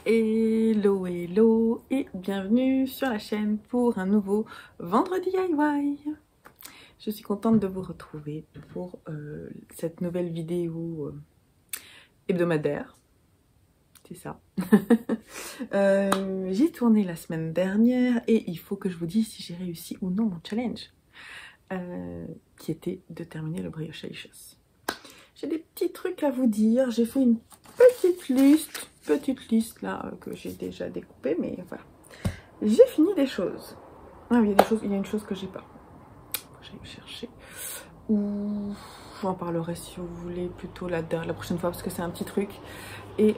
Hello, hello et bienvenue sur la chaîne pour un nouveau vendredi DIY. Je suis contente de vous retrouver pour cette nouvelle vidéo hebdomadaire. C'est ça. J'ai tourné la semaine dernière et il faut que je vous dise si j'ai réussi ou non mon challenge. Qui était de terminer le brioche delicious. J'ai des petits trucs à vous dire. J'ai fait une petite liste là que j'ai déjà découpée, mais voilà. J'ai fini des choses. Ah oui, il y a une chose que j'ai pas. J'ai cherché. Ou j'en parlerai si vous voulez plutôt la prochaine fois parce que c'est un petit truc et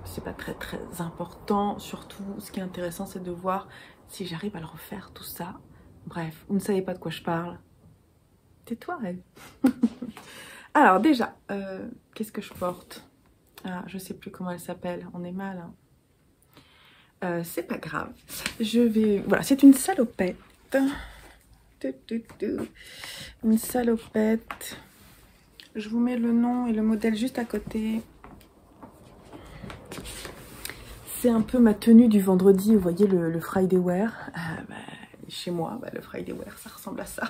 c'est pas très important. Surtout, ce qui est intéressant, c'est de voir si j'arrive à le refaire tout ça. Bref, vous ne savez pas de quoi je parle. Tais-toi, elle. Alors déjà, qu'est-ce que je porte? Ah, je sais plus comment elle s'appelle, on est mal. Hein. C'est pas grave. Je vais... Voilà, c'est une salopette. Une salopette. Je vous mets le nom et le modèle juste à côté. C'est un peu ma tenue du vendredi, vous voyez le Friday wear. Chez moi, le Friday wear, ça ressemble à ça.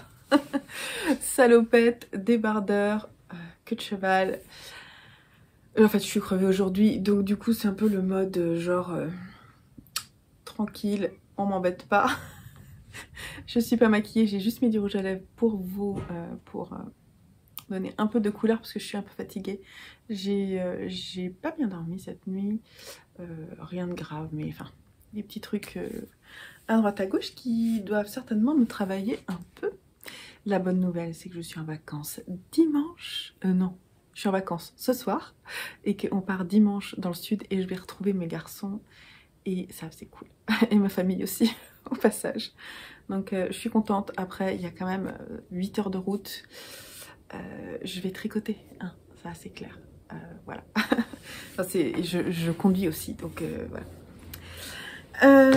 Salopette, débardeur, queue de cheval. En fait, je suis crevée aujourd'hui, donc du coup, c'est un peu le mode genre tranquille, on m'embête pas. Je suis pas maquillée, j'ai juste mis du rouge à lèvres pour vous, donner un peu de couleur parce que je suis un peu fatiguée. J'ai pas bien dormi cette nuit, rien de grave, mais enfin, des petits trucs à droite à gauche qui doivent certainement me travailler un peu. La bonne nouvelle, c'est que je suis en vacances dimanche, non. Je suis en vacances ce soir et qu'on part dimanche dans le sud et je vais retrouver mes garçons et ça c'est cool. Et ma famille aussi au passage. Donc je suis contente. Après il y a quand même 8 heures de route. Je vais tricoter, hein, ça c'est clair. Voilà. Enfin, je conduis aussi donc voilà.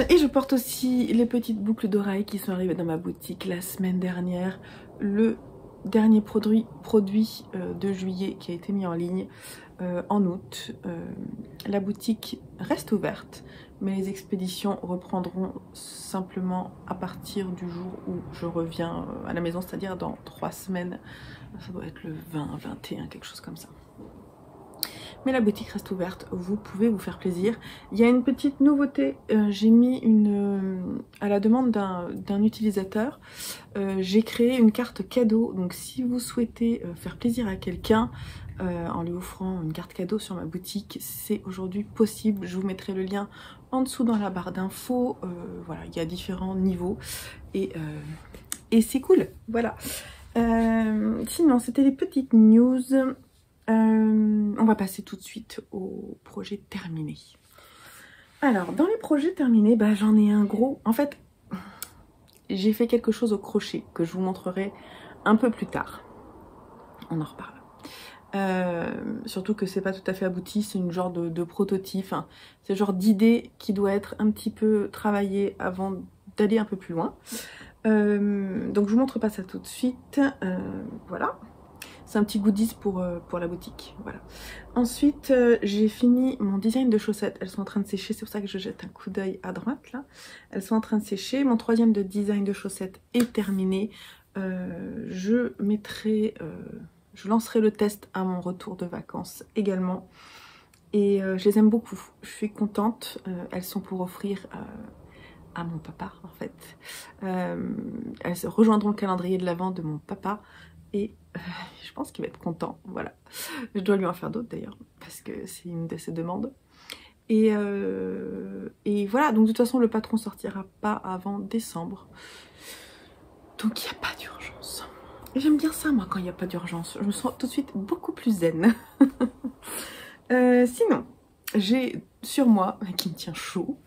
Et je porte aussi les petites boucles d'oreilles qui sont arrivées dans ma boutique la semaine dernière. Le dernier produit de juillet qui a été mis en ligne en août. La boutique reste ouverte, mais les expéditions reprendront simplement à partir du jour où je reviens à la maison, c'est-à-dire dans 3 semaines. Ça doit être le 20, 21, quelque chose comme ça. Mais la boutique reste ouverte, vous pouvez vous faire plaisir. Il y a une petite nouveauté, j'ai mis à la demande d'un utilisateur, j'ai créé une carte cadeau. Donc si vous souhaitez faire plaisir à quelqu'un en lui offrant une carte cadeau sur ma boutique, c'est aujourd'hui possible. Je vous mettrai le lien en dessous dans la barre d'infos. Voilà, il y a différents niveaux et c'est cool, voilà. Sinon, c'était les petites news. On va passer tout de suite au projet terminé. Alors, dans les projets terminés, j'en ai un gros. En fait, j'ai fait quelque chose au crochet que je vous montrerai un peu plus tard. On en reparle. Surtout que c'est pas tout à fait abouti, c'est une genre de prototype. Hein. C'est le genre d'idée qui doit être un petit peu travaillée avant d'aller un peu plus loin. Donc je vous montre pas ça tout de suite. Voilà. C'est un petit goodies pour la boutique, voilà. Ensuite, j'ai fini mon design de chaussettes. Elles sont en train de sécher, c'est pour ça que je jette un coup d'œil à droite, là. Elles sont en train de sécher. Mon troisième de design de chaussettes est terminé. Je lancerai le test à mon retour de vacances également. Et je les aime beaucoup. Je suis contente. Elles sont pour offrir à mon papa, en fait. Elles se rejoindront le calendrier de l'Avent de mon papa. Et je pense qu'il va être content, voilà. Je dois lui en faire d'autres d'ailleurs, parce que c'est une de ses demandes. Et voilà, donc de toute façon le patron sortira pas avant décembre. Donc il n'y a pas d'urgence. Et j'aime bien ça moi quand il n'y a pas d'urgence. Je me sens tout de suite beaucoup plus zen. Sinon, j'ai sur moi, qui me tient chaud,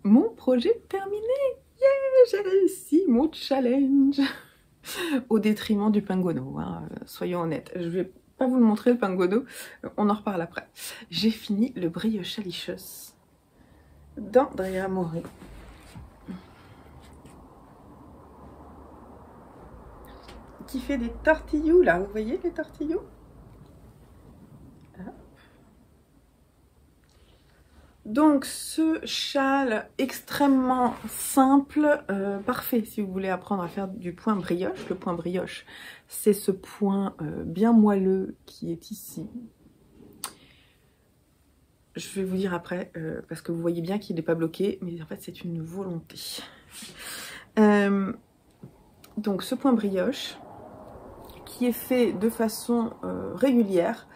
mon projet terminé. Yeah, j'ai réussi mon challenge. Au détriment du pingono, hein, soyons honnêtes. Je vais pas vous le montrer le pingono, on en reparle après. J'ai fini le brioche delicious d'Andrea Mori. Qui fait des tortillous là, vous voyez les tortillous? Donc ce châle extrêmement simple, parfait si vous voulez apprendre à faire du point brioche. Le point brioche, c'est ce point bien moelleux qui est ici. Je vais vous dire après, parce que vous voyez bien qu'il n'est pas bloqué, mais en fait c'est une volonté. Donc ce point brioche, qui est fait de façon régulière,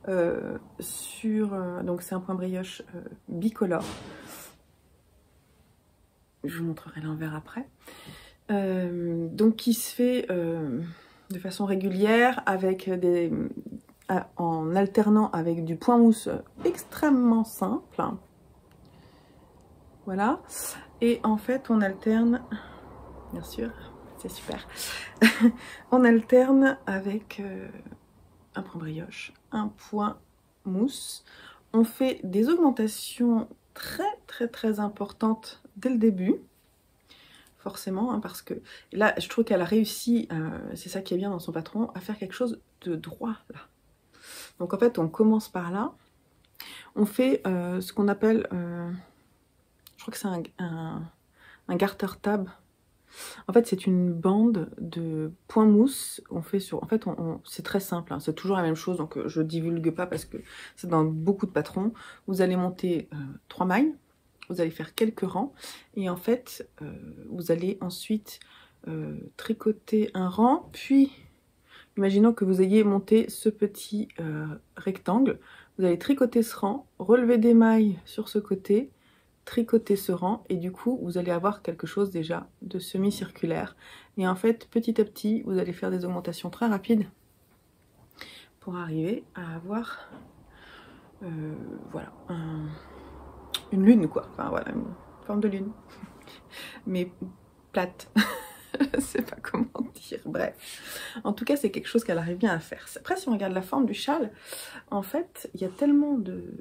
donc c'est un point brioche bicolore. Je vous montrerai l'envers après. Donc qui se fait de façon régulière avec en alternant avec du point mousse extrêmement simple. Voilà. Et en fait on alterne, bien sûr, c'est super. On alterne avec un point brioche, un point mousse. On fait des augmentations très importantes dès le début. Forcément, hein, parce que là, je trouve qu'elle a réussi, c'est ça qui est bien dans son patron, à faire quelque chose de droit là. Donc en fait, on commence par là. On fait ce qu'on appelle, je crois que c'est un garter tab. En fait, c'est une bande de points mousse. On fait sur, en fait, c'est très simple. Hein, c'est toujours la même chose, donc je divulgue pas parce que c'est dans beaucoup de patrons. Vous allez monter 3 mailles. Vous allez faire quelques rangs et en fait, vous allez ensuite tricoter un rang, puis imaginons que vous ayez monté ce petit rectangle, vous allez tricoter ce rang, relever des mailles sur ce côté, tricoter ce rang et du coup vous allez avoir quelque chose déjà de semi-circulaire. Et en fait, petit à petit, vous allez faire des augmentations très rapides pour arriver à avoir voilà, une lune quoi, enfin voilà, une forme de lune, mais plate. Je sais pas comment dire, bref. En tout cas, c'est quelque chose qu'elle arrive bien à faire. Après, si on regarde la forme du châle, en fait, il y a tellement de...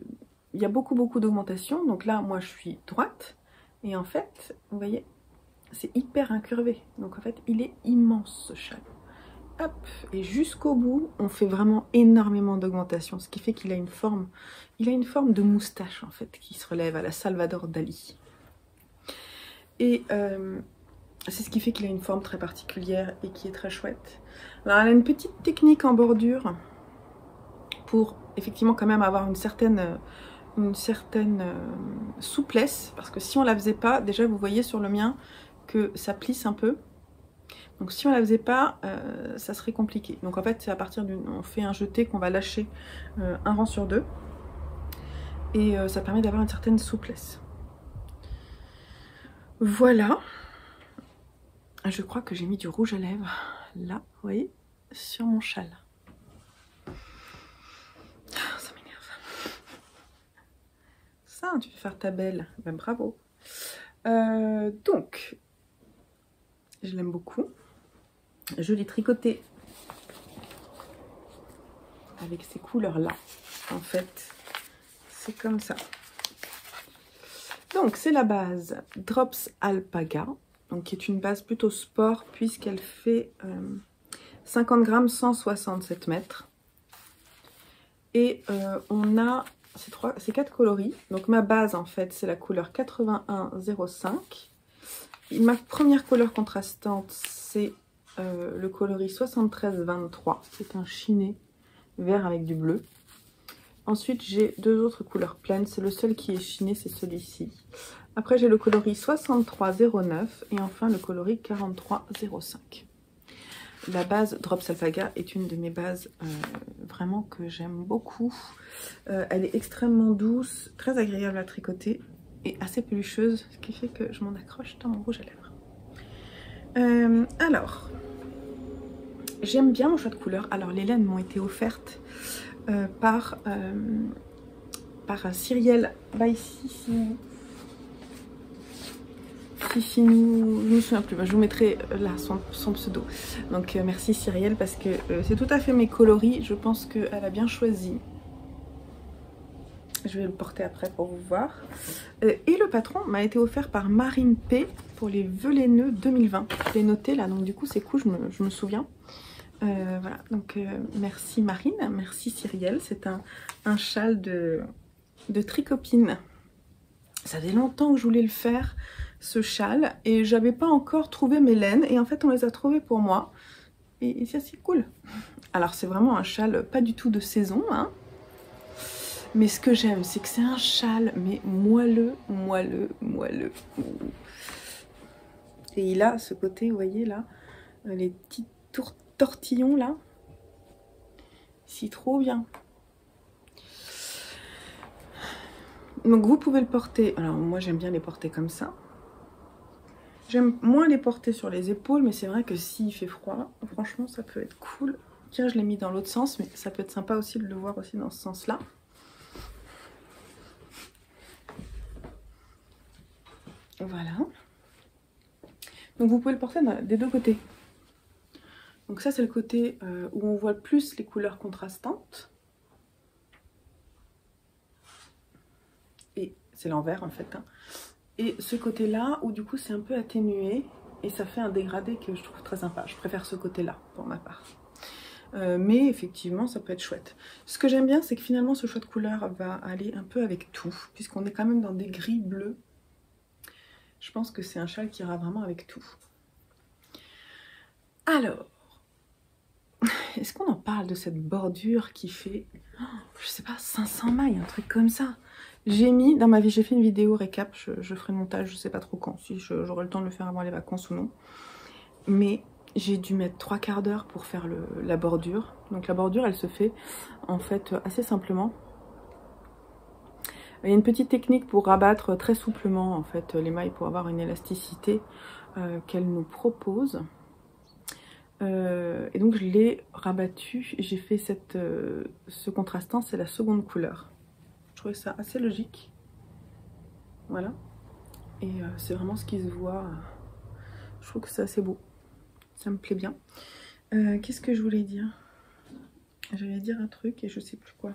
Il y a beaucoup d'augmentation. Donc là, moi, je suis droite. Et en fait, vous voyez, c'est hyper incurvé. Donc en fait, il est immense, ce châle. Hop, et jusqu'au bout, on fait vraiment énormément d'augmentation. Ce qui fait qu'il a une forme... Il a une forme de moustache, en fait, qui se relève à la Salvador Dali. Et... c'est ce qui fait qu'il a une forme très particulière et qui est très chouette. Alors elle a une petite technique en bordure pour effectivement quand même avoir une certaine souplesse. Parce que si on la faisait pas, déjà vous voyez sur le mien que ça plisse un peu. Donc si on la faisait pas, ça serait compliqué. Donc en fait c'est à partir on fait un jeté qu'on va lâcher un rang sur 2. Et ça permet d'avoir une certaine souplesse. Voilà. Je crois que j'ai mis du rouge à lèvres, là, vous voyez, sur mon châle. Ça m'énerve. Ça, tu peux faire ta belle. Ben, bravo. Donc, je l'aime beaucoup. Je l'ai tricoté avec ces couleurs-là. En fait, c'est comme ça. Donc, c'est la base Drops Alpaga. Donc qui est une base plutôt sport puisqu'elle fait 50 grammes 167 mètres. Et on a ces 4 coloris. Donc ma base en fait c'est la couleur 8105. Ma première couleur contrastante c'est le coloris 7323. C'est un chiné vert avec du bleu. Ensuite j'ai 2 autres couleurs pleines. C'est le seul qui est chiné, c'est celui-ci. Après, j'ai le coloris 6309 et enfin le coloris 4305. La base Drops Alpaga est une de mes bases vraiment que j'aime beaucoup. Elle est extrêmement douce, très agréable à tricoter et assez pelucheuse, ce qui fait que je m'en accroche dans mon rouge à lèvres. Alors, j'aime bien mon choix de couleurs. Alors, les laines m'ont été offertes par Cyrielle by Sissi. Je ne me souviens plus, je vous mettrai là son pseudo. Donc merci Cyrielle parce que c'est tout à fait mes coloris. Je pense qu'elle a bien choisi. Je vais le porter après pour vous voir. Et le patron m'a été offert par Marine P pour les vœux laineux 2020. Je l'ai noté là, donc du coup c'est cool, je me souviens. Voilà, donc merci Marine, merci Cyrielle. C'est un châle de tricopine. Ça faisait longtemps que je voulais le faire, ce châle, et j'avais pas encore trouvé mes laines, et en fait on les a trouvées pour moi, et ça c'est cool. Alors c'est vraiment un châle pas du tout de saison, hein, mais ce que j'aime c'est que c'est un châle, mais moelleux, moelleux, moelleux. Et il a ce côté, vous voyez là, les petits tortillons là, c'est trop bien. Donc vous pouvez le porter, alors moi j'aime bien les porter comme ça. J'aime moins les porter sur les épaules, mais c'est vrai que s'il fait froid, franchement ça peut être cool. Tiens, je l'ai mis dans l'autre sens, mais ça peut être sympa aussi de le voir aussi dans ce sens-là. Voilà. Donc vous pouvez le porter des deux côtés. Donc ça c'est le côté où on voit plus les couleurs contrastantes. Et c'est l'envers en fait. Hein. Et ce côté-là où du coup c'est un peu atténué et ça fait un dégradé que je trouve très sympa. Je préfère ce côté-là pour ma part. Mais effectivement ça peut être chouette. Ce que j'aime bien c'est que finalement ce choix de couleur va aller un peu avec tout. Puisqu'on est quand même dans des gris bleus. Je pense que c'est un châle qui ira vraiment avec tout. Alors, est-ce qu'on en parle de cette bordure qui fait, je sais pas, 500 mailles, un truc comme ça? J'ai mis, dans ma vie, j'ai fait une vidéo récap, je ferai le montage, je sais pas trop quand, si j'aurai le temps de le faire avant les vacances ou non. Mais j'ai dû mettre 3/4 d'heure pour faire la bordure. Donc la bordure, elle se fait en fait assez simplement. Il y a une petite technique pour rabattre très souplement en fait les mailles pour avoir une élasticité qu'elle nous propose. Et donc je l'ai rabattu, j'ai fait ce contrastant, c'est la seconde couleur. Je trouvais ça assez logique. Voilà. Et c'est vraiment ce qui se voit. Je trouve que c'est assez beau. Ça me plaît bien. Qu'est-ce que je voulais dire? J'allais dire un truc et je sais plus quoi.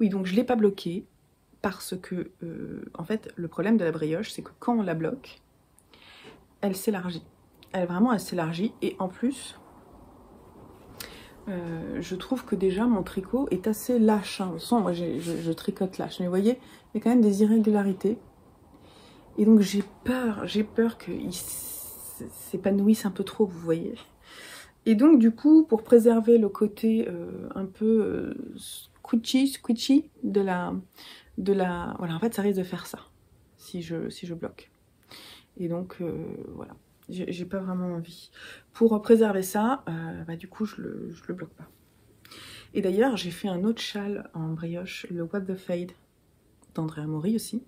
Oui, donc je ne l'ai pas bloqué parce que, en fait, le problème de la brioche, c'est que quand on la bloque, elle s'élargit. Elle s'élargit et en plus, je trouve que déjà mon tricot est assez lâche. Hein. De toute façon, moi je tricote lâche, mais vous voyez, il y a quand même des irrégularités. Et donc j'ai peur qu'il s'épanouisse un peu trop, vous voyez. Et donc du coup, pour préserver le côté un peu squishy de la... Voilà, en fait ça risque de faire ça, si je bloque. Et donc voilà. J'ai pas vraiment envie. Pour préserver ça, bah, du coup, je le bloque pas. Et d'ailleurs, j'ai fait un autre châle en brioche, le What the Fade, d'Andrea Mori aussi,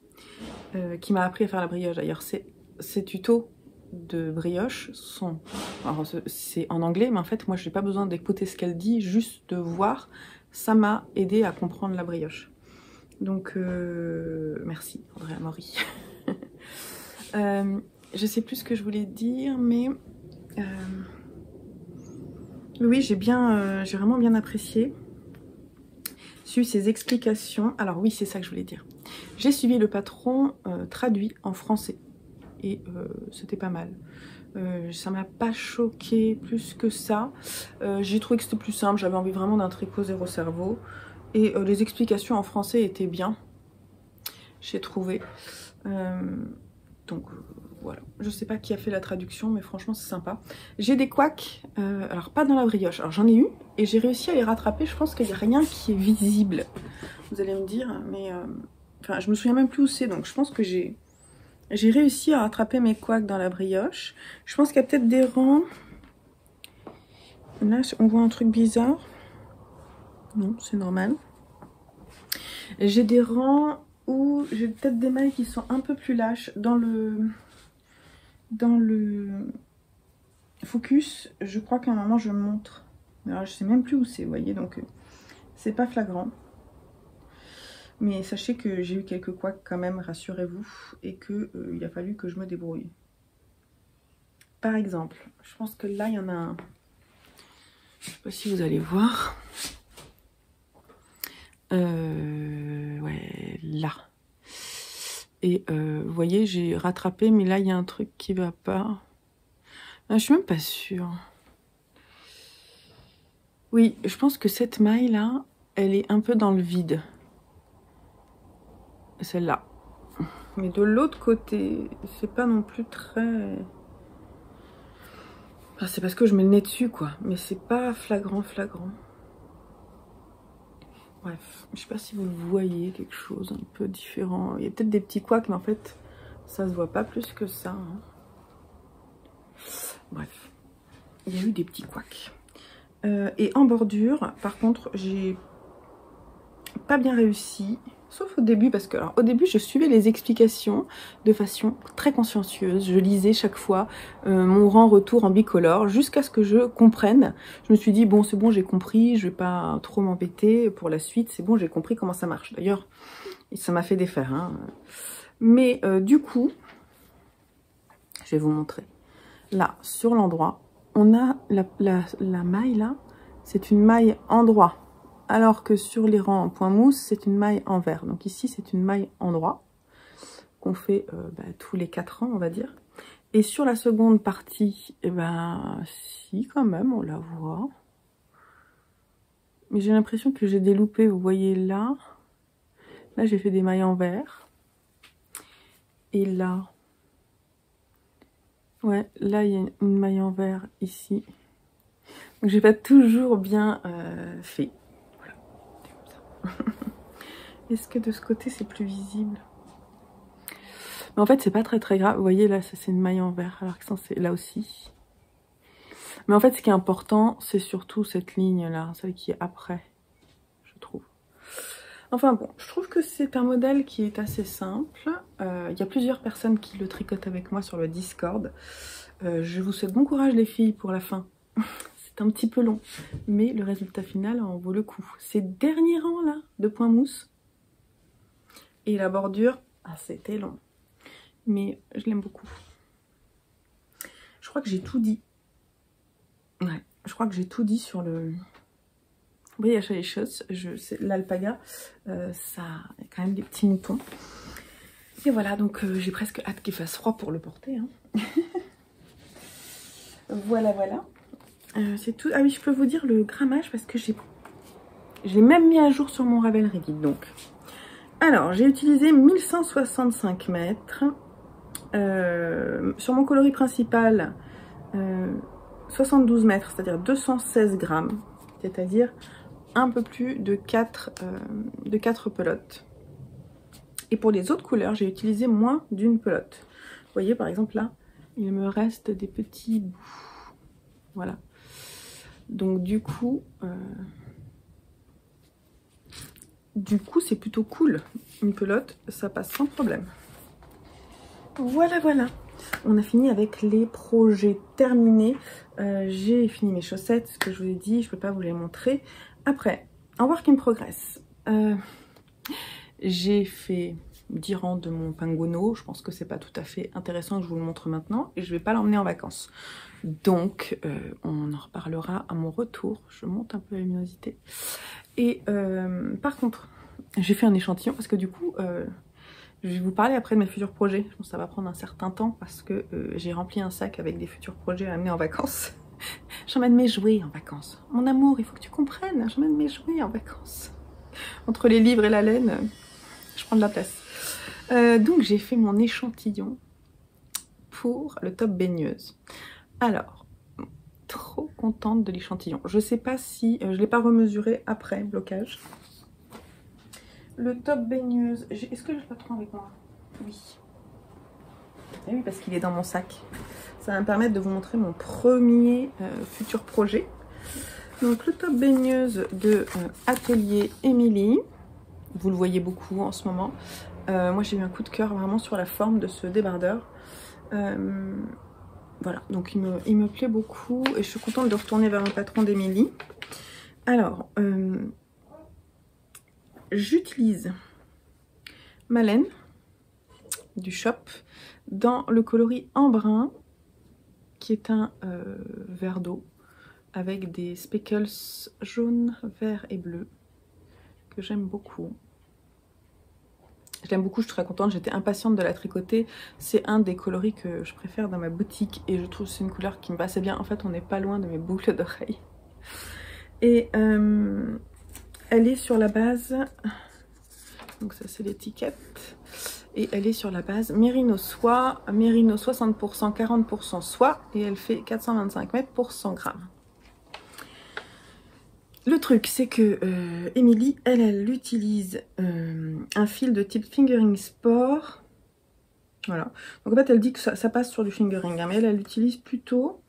qui m'a appris à faire la brioche. D'ailleurs, ces tutos de brioche sont... Alors, c'est en anglais, mais en fait, moi, je n'ai pas besoin d'écouter ce qu'elle dit, juste de voir. Ça m'a aidé à comprendre la brioche. Donc, merci, Andrea Mori. Je sais plus ce que je voulais dire, mais oui, j'ai vraiment bien apprécié. Suivi ses explications. Alors oui, c'est ça que je voulais dire. J'ai suivi le patron traduit en français et c'était pas mal. Ça m'a pas choqué plus que ça. J'ai trouvé que c'était plus simple. J'avais envie vraiment d'un tricot zéro cerveau et les explications en français étaient bien. J'ai trouvé. Donc voilà, je sais pas qui a fait la traduction, mais franchement c'est sympa. J'ai des couacs, alors pas dans la brioche, alors j'en ai eu et j'ai réussi à les rattraper. Je pense qu'il n'y a rien qui est visible, vous allez me dire, mais enfin je me souviens même plus où c'est, donc je pense que j'ai réussi à rattraper mes couacs dans la brioche. Je pense qu'il y a peut-être des rangs, là on voit un truc bizarre, non c'est normal. J'ai des rangs où j'ai peut-être des mailles qui sont un peu plus lâches dans le focus. Je crois qu'à un moment je montre, alors je sais même plus où c'est, vous voyez, donc c'est pas flagrant, mais sachez que j'ai eu quelques couacs quand même, rassurez-vous, et que il a fallu que je me débrouille. Par exemple, je pense que là il y en a un, je sais pas si vous allez voir, ouais, là. Et vous voyez, j'ai rattrapé, mais là, il y a un truc qui va pas. Ah, je suis même pas sûre. Oui, je pense que cette maille-là, elle est un peu dans le vide. celle-là. Mais de l'autre côté, c'est pas non plus très... Enfin, c'est parce que je mets le nez dessus, quoi. Mais c'est pas flagrant. Bref, je sais pas si vous le voyez, quelque chose un peu différent. Il y a peut-être des petits couacs, mais en fait, ça se voit pas plus que ça. Hein. Bref, il y a eu des petits couacs. Et en bordure, par contre, j'ai pas bien réussi. Sauf au début, parce que alors, au début, je suivais les explications de façon très consciencieuse. Je lisais chaque fois mon rang-retour en bicolore jusqu'à ce que je comprenne. Je me suis dit, bon, c'est bon, j'ai compris, je vais pas trop m'embêter pour la suite. C'est bon, j'ai compris comment ça marche. D'ailleurs, ça m'a fait défaire. Hein. Mais du coup, je vais vous montrer. Là, sur l'endroit, on a la maille là. C'est une maille endroit. Alors que sur les rangs en point mousse, c'est une maille envers. Donc ici, c'est une maille endroit qu'on fait tous les 4 rangs, on va dire. Et sur la seconde partie, eh ben, si, quand même, on la voit. Mais j'ai l'impression que j'ai des loupés, vous voyez là. Là, j'ai fait des mailles envers. Et là, ouais, là, il y a une maille envers ici. Donc, j'ai pas toujours bien fait. Est-ce que de ce côté c'est plus visible? Mais en fait c'est pas très grave. Vous voyez là, ça c'est une maille envers, alors que ça c'est là aussi. Mais en fait ce qui est important c'est surtout cette ligne là, celle qui est après, je trouve. Enfin bon, je trouve que c'est un modèle qui est assez simple. Il y a plusieurs personnes qui le tricotent avec moi sur le Discord. Je vous souhaite bon courage les filles pour la fin. C'est un petit peu long, mais le résultat final en vaut le coup. Ces derniers rangs là de point mousse. Et la bordure, ah, c'était long. Mais je l'aime beaucoup. Je crois que j'ai tout dit. Ouais, je crois que j'ai tout dit sur le... Vous voyez, à chaque chose, l'alpaga, ça a quand même des petits moutons. Et voilà, donc j'ai presque hâte qu'il fasse froid pour le porter. Hein. Voilà. C'est tout. Ah oui, je peux vous dire le grammage parce que je l'ai même mis à jour sur mon Ravelry. Donc... Alors, j'ai utilisé 1165 mètres. Sur mon coloris principal, 72 mètres, c'est-à-dire 216 grammes. C'est-à-dire un peu plus de 4 pelotes. Et pour les autres couleurs, j'ai utilisé moins d'une pelote. Vous voyez, par exemple, là, il me reste des petits bouts. Voilà. Donc, du coup... c'est plutôt cool. Une pelote, ça passe sans problème. Voilà. On a fini avec les projets terminés. J'ai fini mes chaussettes, ce que je vous ai dit, je peux pas vous les montrer. Après, en work in progress, j'ai fait 10 rangs de mon Penguono. Je pense que c'est pas tout à fait intéressant que je vous le montre maintenant. Et je vais pas l'emmener en vacances. Donc, on en reparlera à mon retour. Je monte un peu la luminosité. Et par contre, j'ai fait un échantillon parce que du coup, je vais vous parler après de mes futurs projets. Je pense que ça va prendre un certain temps parce que j'ai rempli un sac avec des futurs projets à amener en vacances. J'emmène mes jouets en vacances. Mon amour, il faut que tu comprennes, j'emmène mes jouets en vacances. Entre les livres et la laine, je prends de la place. Donc j'ai fait mon échantillon pour le top baigneuse. Alors, trop contente de l'échantillon. Je sais pas si... je l'ai pas remesuré après blocage. Le top baigneuse... Est-ce que je le patron avec moi? Oui. Et oui, parce qu'il est dans mon sac. Ça va me permettre de vous montrer mon premier futur projet. Donc le top baigneuse de Atelier Émilie. Vous le voyez beaucoup en ce moment. Moi j'ai eu un coup de cœur vraiment sur la forme de ce débardeur. Voilà, donc il me plaît beaucoup et je suis contente de retourner vers un patron d'Émilie. Alors, j'utilise ma laine du shop dans le coloris embrun qui est un vert d'eau avec des speckles jaunes, verts et bleus que j'aime beaucoup. Je l'aime beaucoup, je suis très contente, j'étais impatiente de la tricoter. C'est un des coloris que je préfère dans ma boutique et je trouve que c'est une couleur qui me va assez bien. En fait, on n'est pas loin de mes boucles d'oreilles. Et elle est sur la base Donc ça c'est l'étiquette. Et elle est sur la base Mérino soie, Mérino 60%, 40% soie. Et elle fait 425 mètres pour 100 grammes. Le truc, c'est que Émilie, elle utilise un fil de type fingering sport. Voilà. Donc en fait, elle dit que ça passe sur du fingering, hein, mais elle utilise plutôt...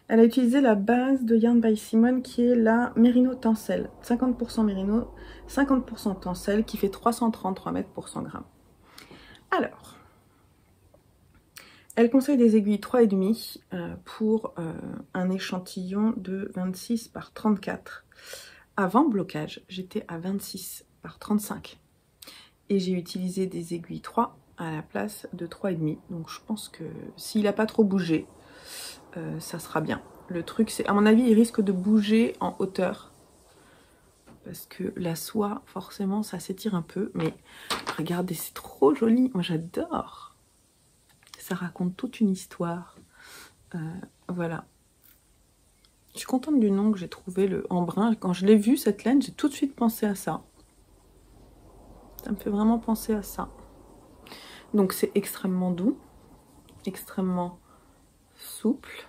Elle a utilisé la base de Yarn by Simone qui est la Mérino Tencel. 50% Mérino, 50% Tencel qui fait 333 mètres pour 100 grammes. Alors, elle conseille des aiguilles 3,5 pour un échantillon de 26 par 34. Avant blocage, j'étais à 26 par 35. Et j'ai utilisé des aiguilles 3 à la place de 3,5. Donc je pense que s'il n'a pas trop bougé, ça sera bien. Le truc, c'est, à mon avis, il risque de bouger en hauteur. Parce que la soie, forcément, ça s'étire un peu. Mais regardez, c'est trop joli. Moi, j'adore. Ça raconte toute une histoire. Voilà. Je suis contente du nom que j'ai trouvé, le embrun. Quand je l'ai vu, cette laine, j'ai tout de suite pensé à ça. Ça me fait vraiment penser à ça. Donc, c'est extrêmement doux. Extrêmement souple.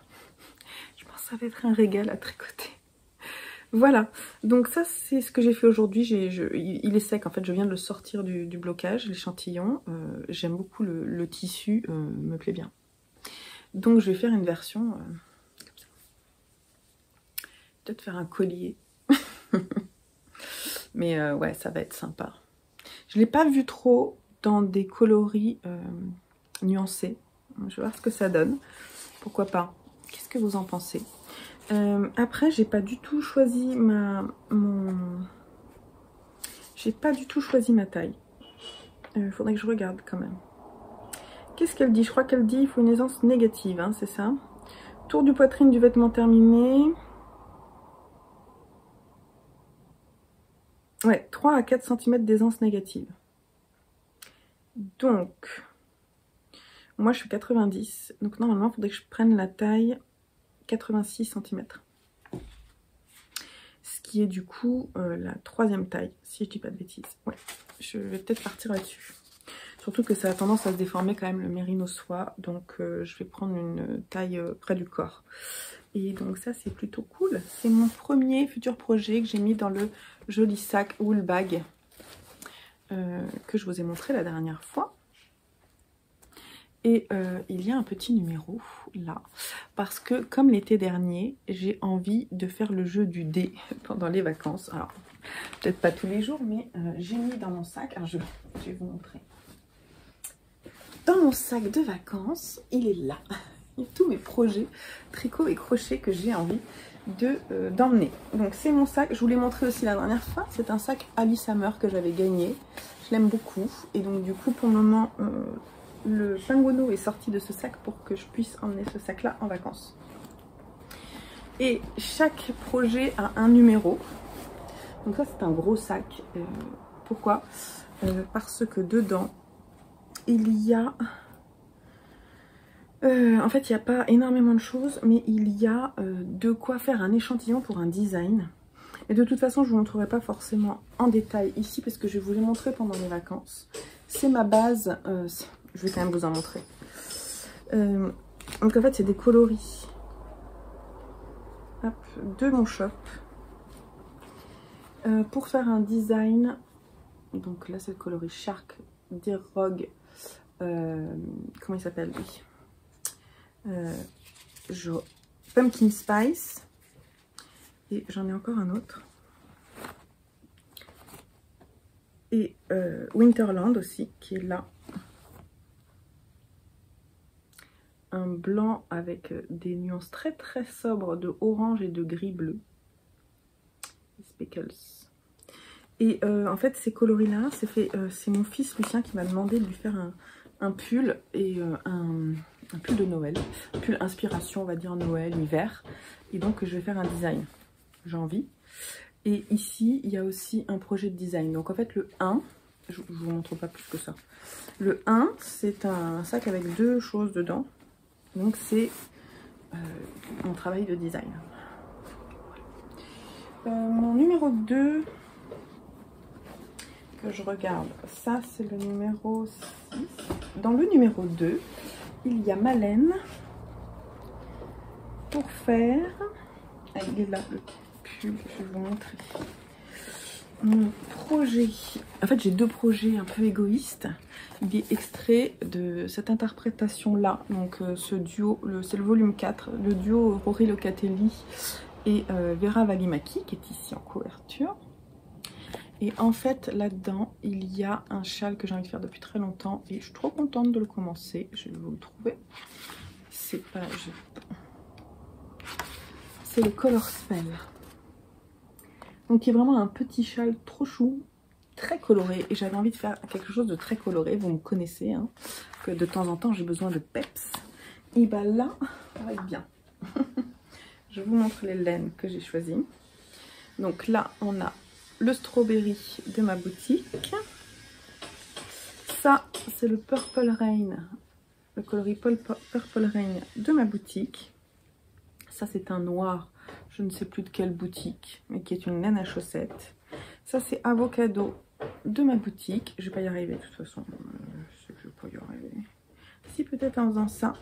Je pense que ça va être un régal à tricoter. Voilà, donc ça c'est ce que j'ai fait aujourd'hui. Il est sec en fait, je viens de le sortir du blocage, l'échantillon. J'aime beaucoup le tissu, me plaît bien. Donc je vais faire une version comme ça. Peut-être faire un collier. Mais ouais, ça va être sympa. Je ne l'ai pas vu trop dans des coloris nuancés. Je vais voir ce que ça donne. Pourquoi pas? Qu'est-ce que vous en pensez? Après, j'ai pas du tout choisi j'ai pas du tout choisi ma taille. Faudrait que je regarde quand même. Qu'est-ce qu'elle dit? Je crois qu'elle dit il faut une aisance négative, hein, c'est ça? Tour du poitrine du vêtement terminé. Ouais, 3 à 4 cm d'aisance négative. Donc, moi je suis 90, donc normalement il faudrait que je prenne la taille 86 cm. Ce qui est du coup la 3e taille, si je dis pas de bêtises. Ouais, je vais peut-être partir là-dessus. Surtout que ça a tendance à se déformer quand même le mérino soie, donc je vais prendre une taille près du corps. Et donc ça c'est plutôt cool. C'est mon premier futur projet que j'ai mis dans le joli sac wool bag que je vous ai montré la dernière fois. Et il y a un petit numéro là, parce que comme l'été dernier, j'ai envie de faire le jeu du dé pendant les vacances. Alors, peut-être pas tous les jours, mais j'ai mis dans mon sac, alors je vais vous montrer. Dans mon sac de vacances, il est là. Il y a tous mes projets tricot et crochet que j'ai envie d'emmener. Donc c'est mon sac, je vous l'ai montré aussi la dernière fois, c'est un sac Alice Hammer que j'avais gagné. Je l'aime beaucoup et donc du coup pour le moment... le Pinguono est sorti de ce sac pour que je puisse emmener ce sac là en vacances. Et chaque projet a un numéro. Donc ça c'est un gros sac. Pourquoi? Parce que dedans il y a... en fait il n'y a pas énormément de choses, mais il y a de quoi faire un échantillon pour un design. Et de toute façon je ne vous montrerai pas forcément en détail ici parce que je vais vous les montrer pendant les vacances. C'est ma base... je vais quand même vous en montrer. Donc en fait c'est des coloris de mon shop pour faire un design. Donc là c'est le coloris Shark Deer Rogue. Comment il s'appelle lui? Pumpkin Spice. Et j'en ai encore un autre. Et Winterland aussi qui est là. Un blanc avec des nuances très très sobres de orange et de gris bleu. Speckles. Et en fait ces coloris là, c'est mon fils Lucien qui m'a demandé de lui faire un pull et un pull de Noël. Un pull inspiration on va dire Noël, hiver. Et donc je vais faire un design. J'ai envie. Et ici il y a aussi un projet de design. Donc en fait le 1, je ne vous montre pas plus que ça. Le 1 c'est un sac avec 2 choses dedans. Donc c'est mon travail de design. Mon numéro 2, que je regarde, ça c'est le numéro 6. Dans le numéro 2, il y a ma laine pour faire... Ah, il est là, le pull, je vais vous montrer. Mon projet, en fait j'ai deux projets un peu égoïstes. Il est extrait de cette interprétation là, donc ce duo, c'est le volume 4, le duo Rory Locatelli et Vera Valimaki qui est ici en couverture. Et en fait là-dedans il y a un châle que j'ai envie de faire depuis très longtemps et je suis trop contente de le commencer. Je vais vous le trouver. C'est pas... C'est le Color Spell. Donc il y a vraiment un petit châle trop chou, très coloré. Et j'avais envie de faire quelque chose de très coloré. Vous me connaissez, hein, que de temps en temps j'ai besoin de peps. Et bah là, ça va être bien. Je vous montre les laines que j'ai choisies. Donc là, on a le strawberry de ma boutique. Ça, c'est le Purple Rain, le coloris Purple Rain de ma boutique. Ça, c'est un noir, je ne sais plus de quelle boutique, mais qui est une laine à chaussettes. Ça, c'est Avocado de ma boutique. Je vais pas y arriver de toute façon. Je sais que je vais pas y arriver. Si, peut-être en faisant ça.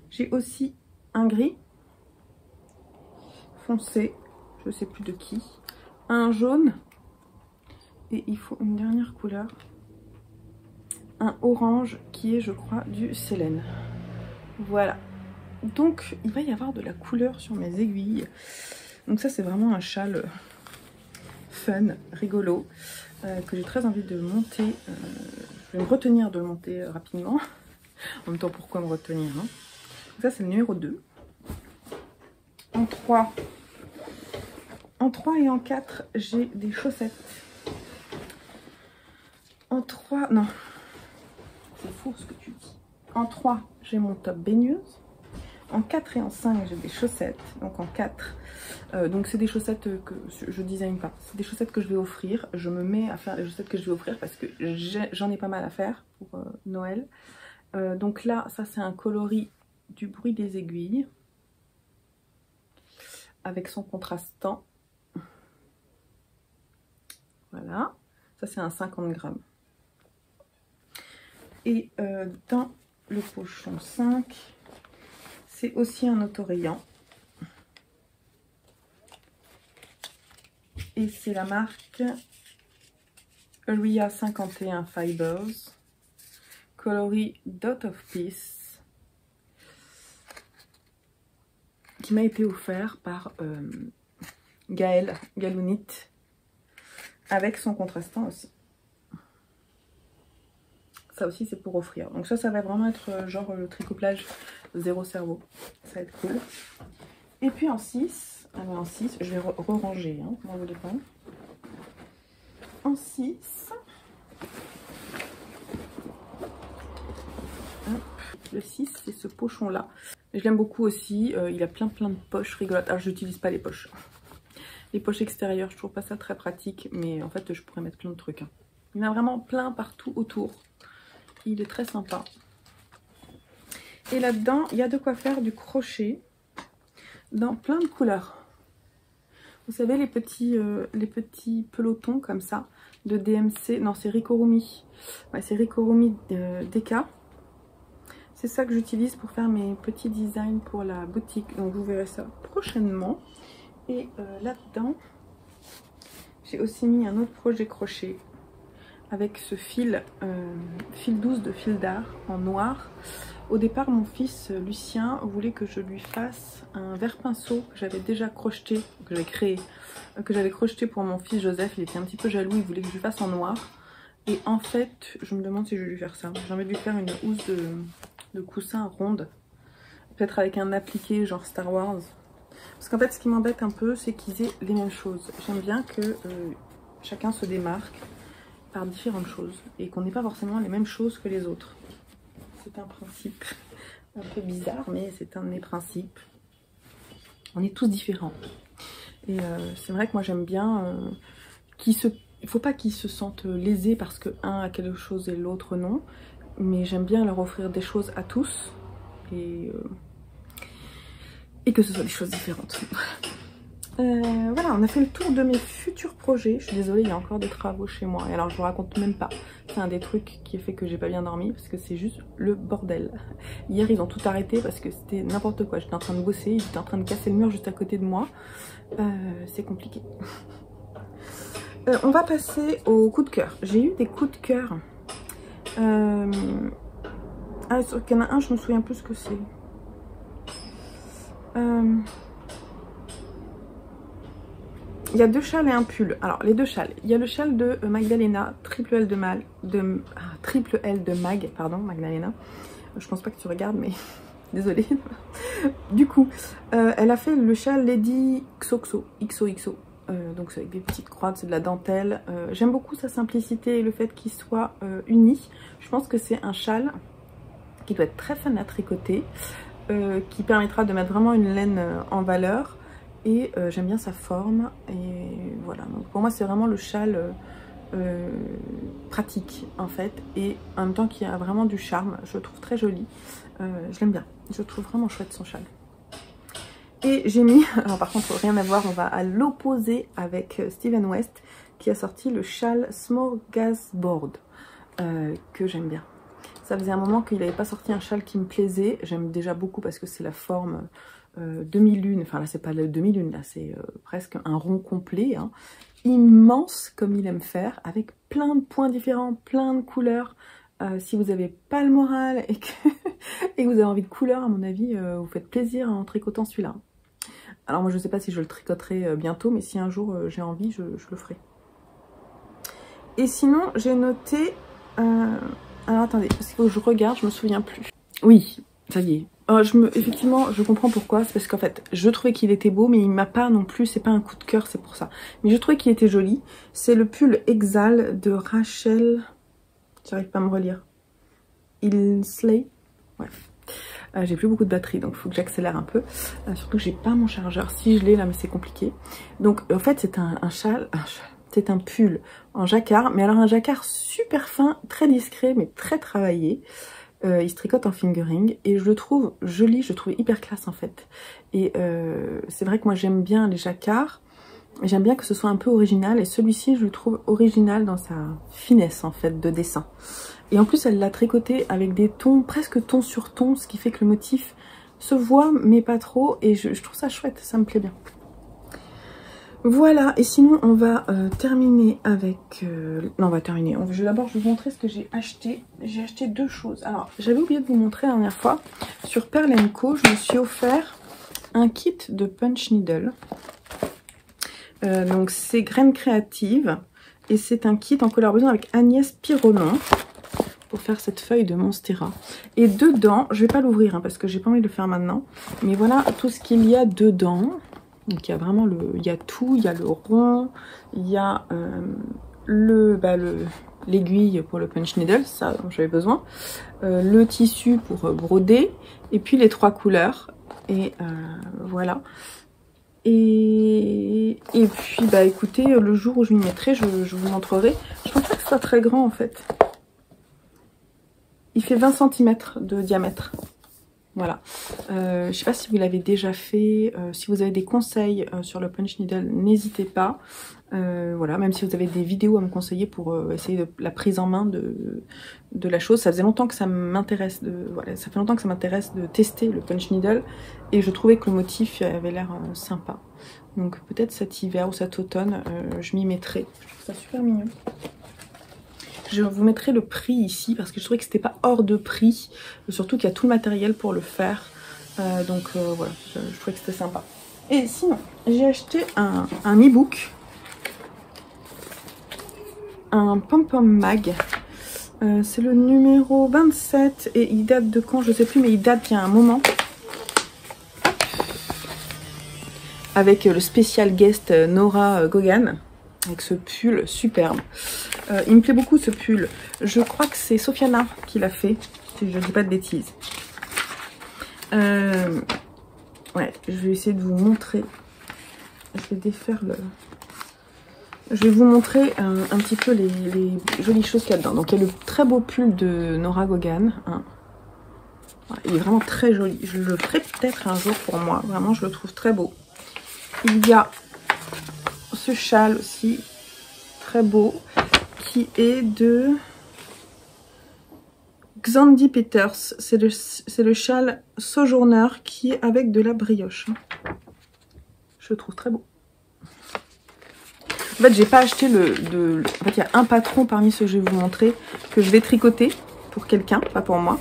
J'ai aussi un gris foncé, je sais plus de qui. Un jaune. Et il faut une dernière couleur. Un orange qui est, je crois, du Célène. Voilà. Donc il va y avoir de la couleur sur mes aiguilles. Donc ça c'est vraiment un châle fun, rigolo, que j'ai très envie de monter. Je vais me retenir de le monter rapidement. En même temps, pourquoi me retenir, hein. Donc ça c'est le numéro 2. En 3 et en 4, j'ai des chaussettes. En 3, non, c'est faux ce que tu dis. En 3, j'ai mon top baigneuse. En 4 et en 5, j'ai des chaussettes. Donc en 4, donc c'est des chaussettes que je design pas. C'est des chaussettes que je vais offrir. Je me mets à faire les chaussettes que je vais offrir parce que j'en ai pas mal à faire pour Noël. Donc là, ça c'est un coloris du bruit des aiguilles. Avec son contrastant. Voilà. Ça c'est un 50 grammes. Et dans le pochon 5... c'est aussi un autorayant. Et c'est la marque Ria 51 Fibers. Coloris Dot of Peace. Qui m'a été offert par Gaëlle Galounit. Avec son contrastant aussi. Ça aussi c'est pour offrir. Donc ça va vraiment être genre le tricouplage zéro cerveau. Ça va être cool. Et puis en 6, ah ben en 6, je vais re-ranger, hein, m'en voulez pas. En 6, le 6 c'est ce pochon là. Je l'aime beaucoup aussi, il a plein de poches rigolotes. Alors j'utilise pas les poches. Les poches extérieures, je trouve pas ça très pratique, mais en fait je pourrais mettre plein de trucs. Hein. Il y en a vraiment plein partout autour. Il est très sympa. Et là-dedans, il y a de quoi faire du crochet dans plein de couleurs. Vous savez, les petits pelotons comme ça de DMC. Non, c'est Rikorumi. Ouais, c'est Rikorumi Deka. C'est ça que j'utilise pour faire mes petits designs pour la boutique. Donc vous verrez ça prochainement. Et là-dedans, j'ai aussi mis un autre projet crochet avec ce fil 12 de fil d'art en noir. Au départ, mon fils Lucien voulait que je lui fasse un verre-pinceau que j'avais déjà crocheté, que j'avais crocheté pour mon fils Joseph. Il était un petit peu jaloux, il voulait que je lui fasse en noir. Et en fait, je me demande si je vais lui faire ça. J'ai envie de lui faire une housse de coussin ronde, peut-être avec un appliqué genre Star Wars. Parce qu'en fait, ce qui m'embête un peu, c'est qu'ils aient les mêmes choses. J'aime bien que chacun se démarque par différentes choses et qu'on n'ait pas forcément les mêmes choses que les autres. C'est un principe un peu bizarre, mais c'est un de mes principes. On est tous différents. Et c'est vrai que moi j'aime bien il ne faut pas qu'ils se sentent lésés parce que un a quelque chose et l'autre non. Mais j'aime bien leur offrir des choses à tous et que ce soit des choses différentes. Voilà, on a fait le tour de mes futurs projets. Je suis désolée, il y a encore des travaux chez moi. Et alors, je vous raconte même pas. C'est un des trucs qui a fait que j'ai pas bien dormi parce que c'est juste le bordel. Hier, ils ont tout arrêté parce que c'était n'importe quoi. J'étais en train de bosser, ils étaient en train de casser le mur juste à côté de moi. C'est compliqué. On va passer au coup de cœur. J'ai eu des coups de cœur. Ah, il y en a un, je me souviens plus ce que c'est. Il y a 2 châles et un pull. Alors, les 2 châles. Il y a le châle de Magdalena, triple L de Mag, pardon, Magdalena. Je pense pas que tu regardes, mais désolée. Du coup, elle a fait le châle Lady XOXO. Donc c'est avec des petites croix, c'est de la dentelle. J'aime beaucoup sa simplicité et le fait qu'il soit uni. Je pense que c'est un châle qui doit être très fun à tricoter, qui permettra de mettre vraiment une laine en valeur. Et j'aime bien sa forme. Et voilà, donc pour moi c'est vraiment le châle pratique en fait. Et en même temps qui a vraiment du charme. Je le trouve très joli. Je l'aime bien. Je trouve vraiment chouette son châle. Et j'ai mis, alors par contre rien à voir, on va à l'opposé avec Steven West qui a sorti le châle Smorgasbord que j'aime bien. Ça faisait un moment qu'il n'avait pas sorti un châle qui me plaisait. J'aime déjà beaucoup parce que c'est la forme demi-lune. Enfin là c'est pas la demi-lune, là c'est presque un rond complet. Hein. Immense comme il aime faire, avec plein de points différents, plein de couleurs. Si vous n'avez pas le moral et que, et que vous avez envie de couleurs, à mon avis, vous faites plaisir en tricotant celui-là. Alors moi je ne sais pas si je le tricoterai bientôt, mais si un jour j'ai envie, je le ferai. Et sinon j'ai noté... Alors attendez, parce qu'il faut que je regarde, je me souviens plus. Oui, ça y est. Effectivement, je comprends pourquoi. C'est parce qu'en fait, je trouvais qu'il était beau, mais il m'a pas non plus, c'est pas un coup de cœur, c'est pour ça. Mais je trouvais qu'il était joli. C'est le pull Exal de Rachel... J'arrive pas à me relire. Ilsley. Ouais. J'ai plus beaucoup de batterie, donc il faut que j'accélère un peu. Surtout que j'ai pas mon chargeur. Si je l'ai là, mais c'est compliqué. Donc en fait, c'est un châle... C'est un pull en jacquard, mais alors un jacquard super fin, très discret, mais très travaillé. Il se tricote en fingering et je le trouve joli, je le trouve hyper classe en fait. Et c'est vrai que moi j'aime bien les jacquards, j'aime bien que ce soit un peu original et celui-ci je le trouve original dans sa finesse en fait de dessin. Et en plus elle l'a tricoté avec des tons, presque ton sur ton, ce qui fait que le motif se voit mais pas trop et je trouve ça chouette, ça me plaît bien. Voilà, et sinon on va terminer avec... Non, on va terminer. Je vais d'abord vous montrer ce que j'ai acheté. J'ai acheté 2 choses. Alors, j'avais oublié de vous montrer la dernière fois. Sur Pearl & Co, je me suis offert un kit de punch needle. Donc, c'est Graines Créatives. Et c'est un kit en collaboration avec Agnès Pironon pour faire cette feuille de Monstera. Et dedans, je vais pas l'ouvrir hein, parce que j'ai pas envie de le faire maintenant. Mais voilà tout ce qu'il y a dedans. Donc il y a vraiment il y a tout, il y a le rond, il y a l'aiguille pour le punch needle, ça dont j'avais besoin, le tissu pour broder, et puis les 3 couleurs, et voilà. Et puis bah écoutez, le jour où je m'y mettrai, je vous montrerai. Je pense pas que ce soit très grand en fait. Il fait 20 cm de diamètre. Voilà, je sais pas si vous l'avez déjà fait, si vous avez des conseils sur le punch needle, n'hésitez pas. Voilà, même si vous avez des vidéos à me conseiller pour essayer de la prise en main de la chose. Ça faisait longtemps que ça m'intéresse ça fait longtemps que ça m'intéresse de tester le punch needle et je trouvais que le motif avait l'air sympa. Donc peut-être cet hiver ou cet automne, je m'y mettrai. Je trouve ça super mignon. Je vous mettrai le prix ici parce que je trouvais que c'était pas hors de prix. Surtout qu'il y a tout le matériel pour le faire. Donc voilà, je trouvais que c'était sympa. Et sinon, j'ai acheté un e-book. Un pom-pom mag. C'est le numéro 27 et il date de quand? Je sais plus, mais il date il y a un moment. Avec le spécial guest Nora Gogan. Avec ce pull superbe. Il me plaît beaucoup ce pull. Je crois que c'est Sofiana qui l'a fait, si je ne dis pas de bêtises. Ouais, je vais essayer de vous montrer. Je vais défaire le... Je vais vous montrer un petit peu les jolies choses qu'il y a dedans. Donc il y a le très beau pull de Nora Gogan. Hein. Ouais, il est vraiment très joli. Je le ferai peut-être un jour pour moi. Vraiment, je le trouve très beau. Il y a ce châle aussi, très beau, qui est de Xandy Peters. C'est le châle Sojourner qui est avec de la brioche. Je le trouve très beau. En fait, j'ai pas acheté En fait, il y a un patron parmi ceux que je vais vous montrer que je vais tricoter pour quelqu'un, pas pour moi.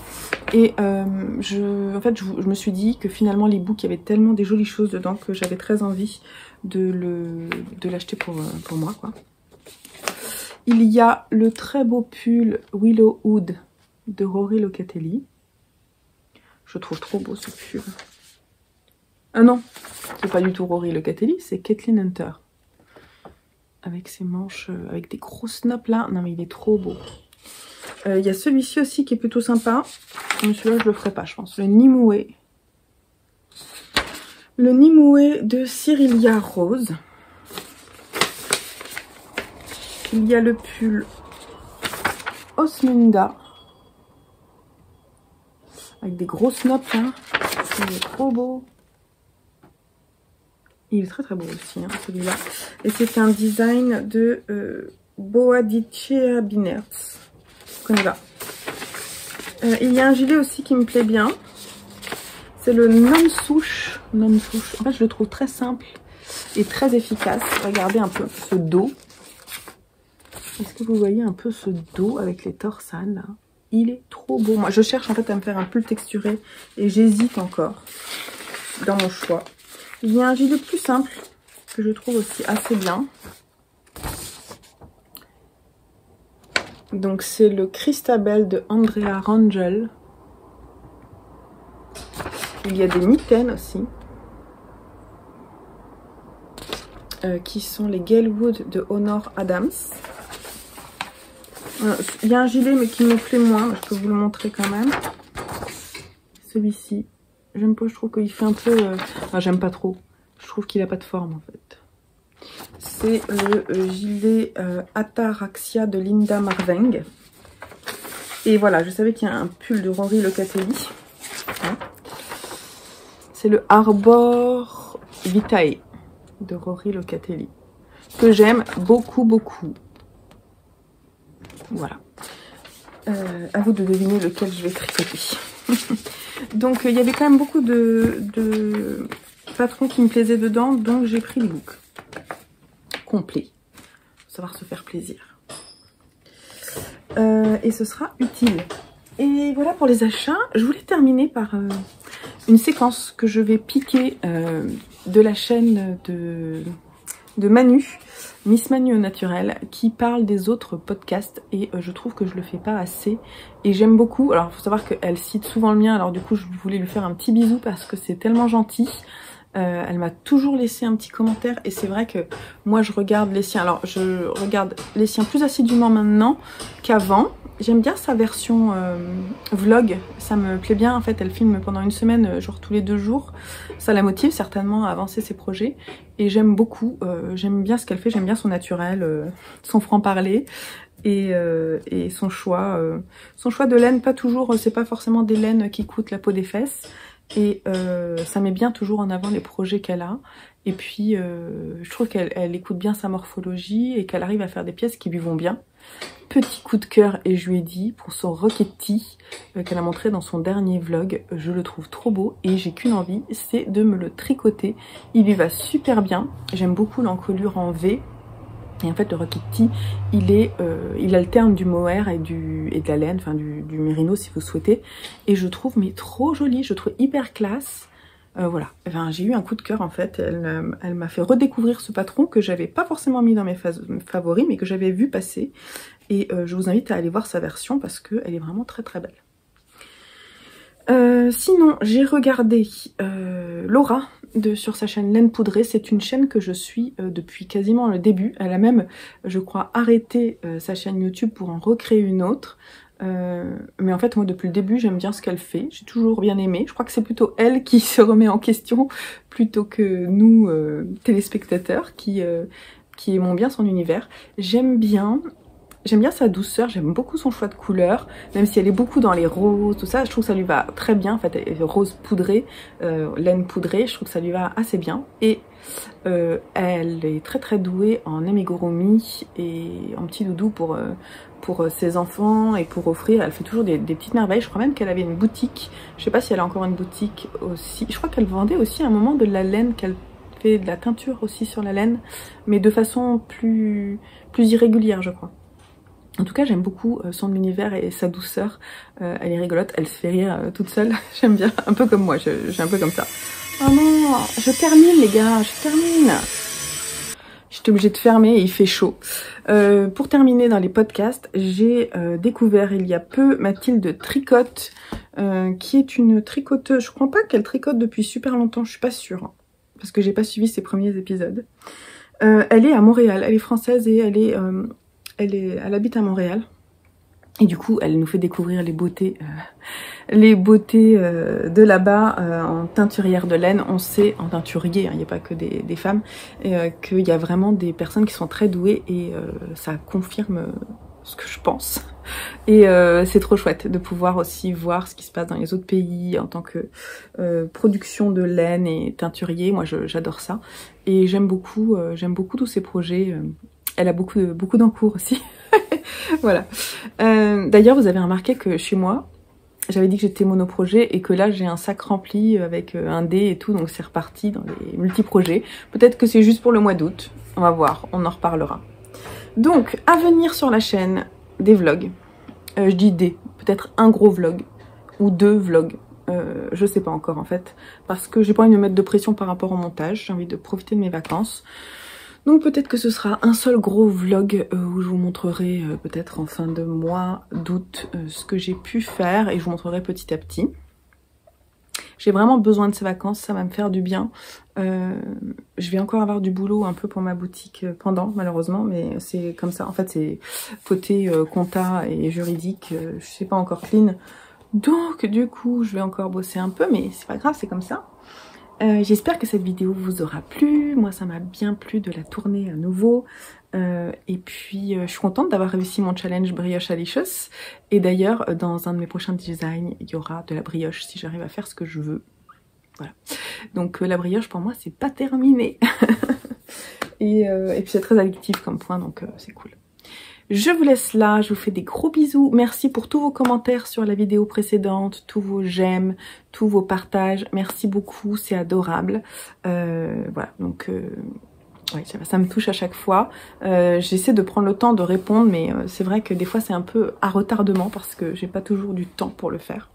Et en fait, je me suis dit que finalement, l'e-book, il y avait tellement des jolies choses dedans que j'avais très envie de l'acheter pour moi, quoi. Il y a le très beau pull Willowwood de Rory Locatelli. Je trouve trop beau ce pull. Ah non, c'est pas du tout Rory Locatelli, c'est Kathleen Hunter. Avec ses manches, avec des gros snaps là. Non mais il est trop beau. Il y a celui-ci aussi qui est plutôt sympa. Mais celui-là je le ferai pas je pense. Le Nimue. Le Nimue de Cyrilia Rose. Il y a le pull Osmunda. Avec des gros snaps là. Il est trop beau. Il est très très beau aussi, hein, celui-là. Et c'est un design de Boadicea Binertz. Je connais pas. Il y a un gilet aussi qui me plaît bien. C'est le non-souche. Non-souche. En fait, je le trouve très simple et très efficace. Regardez un peu ce dos. Est-ce que vous voyez un peu ce dos avec les torsades là? Il est trop beau. Moi, je cherche en fait à me faire un pull texturé et j'hésite encore dans mon choix. Il y a un gilet plus simple que je trouve aussi assez bien. Donc c'est le Christabel de Andrea Rangel. Il y a des mitaines aussi. Qui sont les Galewood de Honor Adams. Il y a un gilet mais qui me plaît moins. Je peux vous le montrer quand même. Celui-ci. J'aime pas, je trouve qu'il fait un peu... Enfin, j'aime pas trop. Je trouve qu'il a pas de forme, en fait. C'est le gilet Ataraxia de Linda Marveng. Et voilà, je savais qu'il y a un pull de Rory Locatelli. Hein. C'est le Arbor Vitae de Rory Locatelli. Que j'aime beaucoup, beaucoup. Voilà. À vous de deviner lequel je vais tricoter. Donc il y avait quand même beaucoup de patrons qui me plaisaient dedans, donc j'ai pris le look complet, pour savoir se faire plaisir. Et ce sera utile. Et voilà pour les achats. Je voulais terminer par une séquence que je vais piquer de la chaîne de Manu, Miss Manu au naturel, qui parle des autres podcasts et je trouve que je le fais pas assez et j'aime beaucoup. Alors il faut savoir qu'elle cite souvent le mien, alors du coup je voulais lui faire un petit bisou parce que c'est tellement gentil. Elle m'a toujours laissé un petit commentaire et c'est vrai que moi je regarde les siens. Alors je regarde les siens plus assidûment maintenant qu'avant. J'aime bien sa version vlog, ça me plaît bien en fait, elle filme pendant une semaine, genre tous les 2 jours. Ça la motive certainement à avancer ses projets et j'aime beaucoup, j'aime bien ce qu'elle fait, j'aime bien son naturel, son franc-parler et son choix de laine, pas toujours, c'est pas forcément des laines qui coûtent la peau des fesses. Et ça met bien toujours en avant les projets qu'elle a. Et puis je trouve qu'elle écoute bien sa morphologie et qu'elle arrive à faire des pièces qui lui vont bien. Petit coup de cœur, et je lui ai dit, pour son Rocket Tee qu'elle a montré dans son dernier vlog, je le trouve trop beau et j'ai qu'une envie, c'est de me le tricoter. Il lui va super bien, j'aime beaucoup l'encolure en V. Et en fait le Rocket Tee, il alterne du mohair et de la laine, enfin du mérino si vous souhaitez. Et je trouve mais trop joli, je trouve hyper classe. Voilà, enfin, j'ai eu un coup de cœur en fait. Elle m'a fait redécouvrir ce patron que j'avais pas forcément mis dans mes favoris, mais que j'avais vu passer. Et je vous invite à aller voir sa version parce qu'elle est vraiment très très belle. Sinon, j'ai regardé Laura sur sa chaîne Laine Poudrée. C'est une chaîne que je suis depuis quasiment le début. Elle a même, je crois, arrêté sa chaîne YouTube pour en recréer une autre. Mais en fait, moi, depuis le début, j'aime bien ce qu'elle fait. J'ai toujours bien aimé. Je crois que c'est plutôt elle qui se remet en question plutôt que nous, téléspectateurs, qui aimons bien son univers. J'aime bien sa douceur, j'aime beaucoup son choix de couleurs, même si elle est beaucoup dans les roses, tout ça, je trouve que ça lui va très bien, en fait, rose poudrée, laine poudrée, je trouve que ça lui va assez bien. Et Elle est très très douée en amigurumi et en petit doudou pour ses enfants et pour offrir. Elle fait toujours des petites merveilles. Je crois même qu'elle avait une boutique. Je sais pas si elle a encore une boutique aussi. Je crois qu'elle vendait aussi à un moment de la laine, qu'elle fait de la teinture aussi sur la laine, mais de façon plus irrégulière, je crois. En tout cas, j'aime beaucoup son univers et sa douceur. Elle est rigolote, elle se fait rire toute seule. J'aime bien, un peu comme moi, j'ai un peu comme ça. Oh non, je termine les gars, je termine. J'étais obligée de fermer et il fait chaud. Pour terminer dans les podcasts, j'ai découvert il y a peu Mathilde Tricotte, qui est une tricoteuse. Je crois pas qu'elle tricote depuis super longtemps, je suis pas sûre, hein, parce que j'ai pas suivi ses premiers épisodes. Elle est à Montréal, elle est française et elle habite à Montréal. Et du coup, elle nous fait découvrir les beautés de là-bas en teinturière de laine. On sait, en teinturier, hein, il n'y a pas que des femmes, qu'il y a vraiment des personnes qui sont très douées et ça confirme ce que je pense. Et c'est trop chouette de pouvoir aussi voir ce qui se passe dans les autres pays en tant que production de laine et teinturier. Moi, j'adore ça. Et j'aime beaucoup tous ces projets. Elle a beaucoup d'encours aussi. Voilà. D'ailleurs, vous avez remarqué que chez moi, j'avais dit que j'étais monoprojet et que là, j'ai un sac rempli avec un dé et tout, donc c'est reparti dans les multi-projets. Peut-être que c'est juste pour le mois d'août. On va voir, on en reparlera. Donc, à venir sur la chaîne, des vlogs. Je dis peut-être un gros vlog ou 2 vlogs. Je sais pas encore en fait, parce que j'ai pas envie de me mettre de pression par rapport au montage. J'ai envie de profiter de mes vacances. Donc peut-être que ce sera un seul gros vlog où je vous montrerai peut-être en fin de mois d'août ce que j'ai pu faire et je vous montrerai petit à petit. J'ai vraiment besoin de ces vacances, ça va me faire du bien. Je vais encore avoir du boulot un peu pour ma boutique pendant, malheureusement, mais c'est comme ça. En fait, c'est côté compta et juridique, je sais pas encore clean. Donc du coup, je vais encore bosser un peu, mais c'est pas grave, c'est comme ça. J'espère que cette vidéo vous aura plu. Moi, ça m'a bien plu de la tourner à nouveau. Et puis, je suis contente d'avoir réussi mon challenge brioche alicious. Et d'ailleurs, dans un de mes prochains designs, il y aura de la brioche si j'arrive à faire ce que je veux. Voilà. Donc, la brioche, pour moi, c'est pas terminé. et puis, c'est très addictif comme point, donc c'est cool. Je vous laisse là, je vous fais des gros bisous. Merci pour tous vos commentaires sur la vidéo précédente, tous vos j'aime, tous vos partages. Merci beaucoup, c'est adorable. Voilà, donc ouais, ça me touche à chaque fois. J'essaie de prendre le temps de répondre, mais c'est vrai que des fois c'est un peu à retardement parce que j'ai pas toujours du temps pour le faire.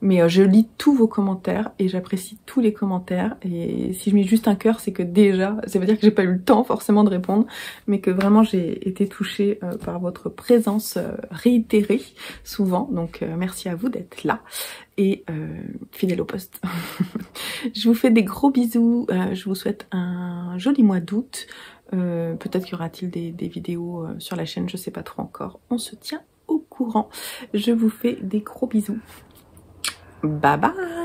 Mais je lis tous vos commentaires et j'apprécie tous les commentaires. Et si je mets juste un cœur, c'est que déjà, ça veut dire que j'ai pas eu le temps forcément de répondre, mais que vraiment j'ai été touchée par votre présence réitérée souvent. Donc merci à vous d'être là et fidèle au poste. Je vous fais des gros bisous. Je vous souhaite un joli mois d'août. Peut-être qu'il y aura-t-il des vidéos sur la chaîne, je sais pas trop encore. On se tient au courant. Je vous fais des gros bisous. Bye bye!